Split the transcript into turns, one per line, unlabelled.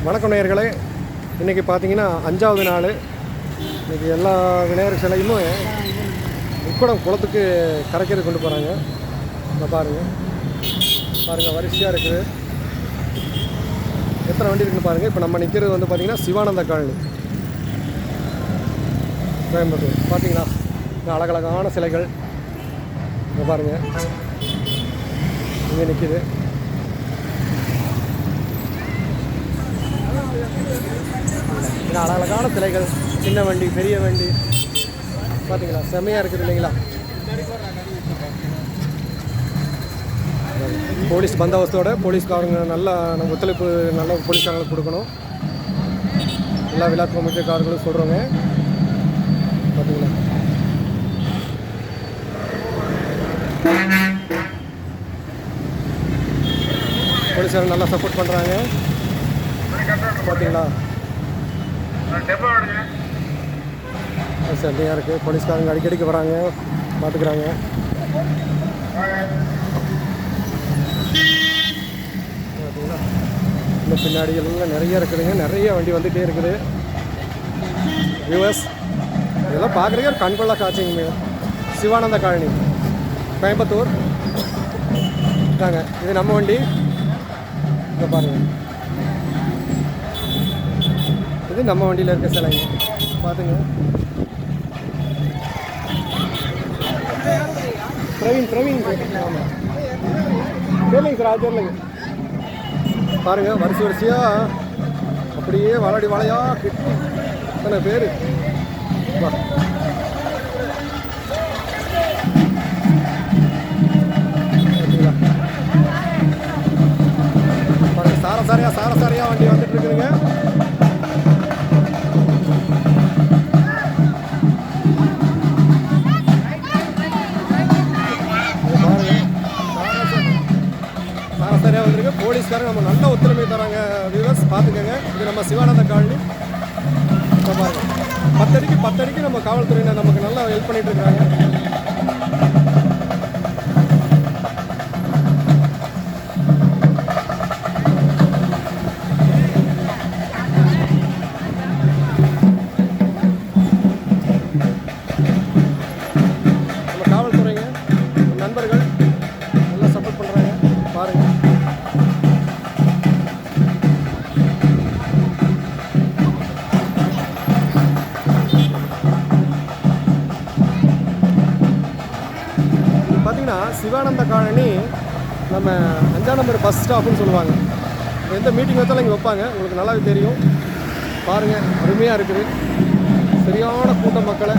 வணக்கம் நேயர்களே. இன்றைக்கி பார்த்தீங்கன்னா 5வது நாள். இன்றைக்கி எல்லா விநாயகர் சிலையுமே உக்கடம் குளத்துக்கு கரைக்கிறது கொண்டு போகிறாங்க. இங்கே பாருங்கள் வரிசையாக இருக்குது. எத்தனை வண்டி இருக்குன்னு பாருங்கள். இப்போ நம்ம நிற்கிறது வந்து பார்த்திங்கன்னா சிவானந்த காலனி, கோயம்புத்தூர். பார்த்தீங்களா, இங்கே அழகழகான சிலைகள். இங்கே பாருங்கள், இங்கே நிற்கிது. அழகழகான சிலைகள், சின்ன வண்டி, பெரிய வண்டி. பார்த்தீங்களா, செம்மையாக இருக்குது இல்லைங்களா? போலீஸ் பந்தோபஸ்தோட போலீஸ்காரங்க நல்லா நம்ம ஒத்துழைப்பு, நல்ல போலீஸ்காரங்களுக்கு கொடுக்கணும். எல்லா விழா கமிட்டிக்காரங்களும் சொல்கிறோங்க. பார்த்தீங்களா, போலீஸ்காரங்க நல்லா சப்போர்ட் பண்ணுறாங்க. பார்த்தீங்களா, சரியாக இருக்குது. போலீஸ்காரங்க அடிக்கடிக்கு வராங்க, பார்த்துக்குறாங்க. இந்த பின்னாடி எல்லாம் நிறைய இருக்குதுங்க, நிறைய வண்டி வந்துகிட்டே இருக்குது. வியூவர்ஸ், இதெல்லாம் பார்க்குறீங்க, ஒரு கண்கொள்ளா காட்சிங்க. சிவானந்த காலனி, கோயம்புத்தூர் தாங்க. இது நம்ம வண்டி. இங்கே பாருங்கள், இது நம்ம வண்டியில் இருக்க சிலைங்க. பார்த்துங்க, பிரவீன் ஆமாம், சரிங்க சார், அது தெரியலைங்க. பாருங்கள், வரிசையாக அப்படியே வளடி வளையாக கிட்டி எத்தனை பேர். பாருங்கள், சாரசாரியாக வண்டி வந்துட்டு இருக்குதுங்க. சரியாக வந்துருக்கு. போலீஸ்காரங்க நம்ம நல்ல ஒத்துழைப்பு தராங்க. வியூவர்ஸ் பார்த்துக்கோங்க, இது நம்ம சிவானந்த காலனி. பாருங்கள், 10 அடிக்கு நம்ம காவல்துறையினர் நமக்கு நல்லா ஹெல்ப் பண்ணிட்டு இருக்காங்க. நம்ம காவல்துறைங்க, நண்பர்கள் நல்லா சப்போர்ட் பண்ணுறாங்க. பாருங்கள், பார்த்தீங்கன்னா சிவானந்த காலனி நம்ம 5ஆம் நம்பர் பஸ் ஸ்டாப்னு சொல்லுவாங்க. எந்த மீட்டிங் வச்சாலும் இங்கே வைப்பாங்க, உங்களுக்கு நல்லாவே தெரியும். பாருங்கள், அருமையாக இருக்குது. சரியான கூட்டம் மக்களை.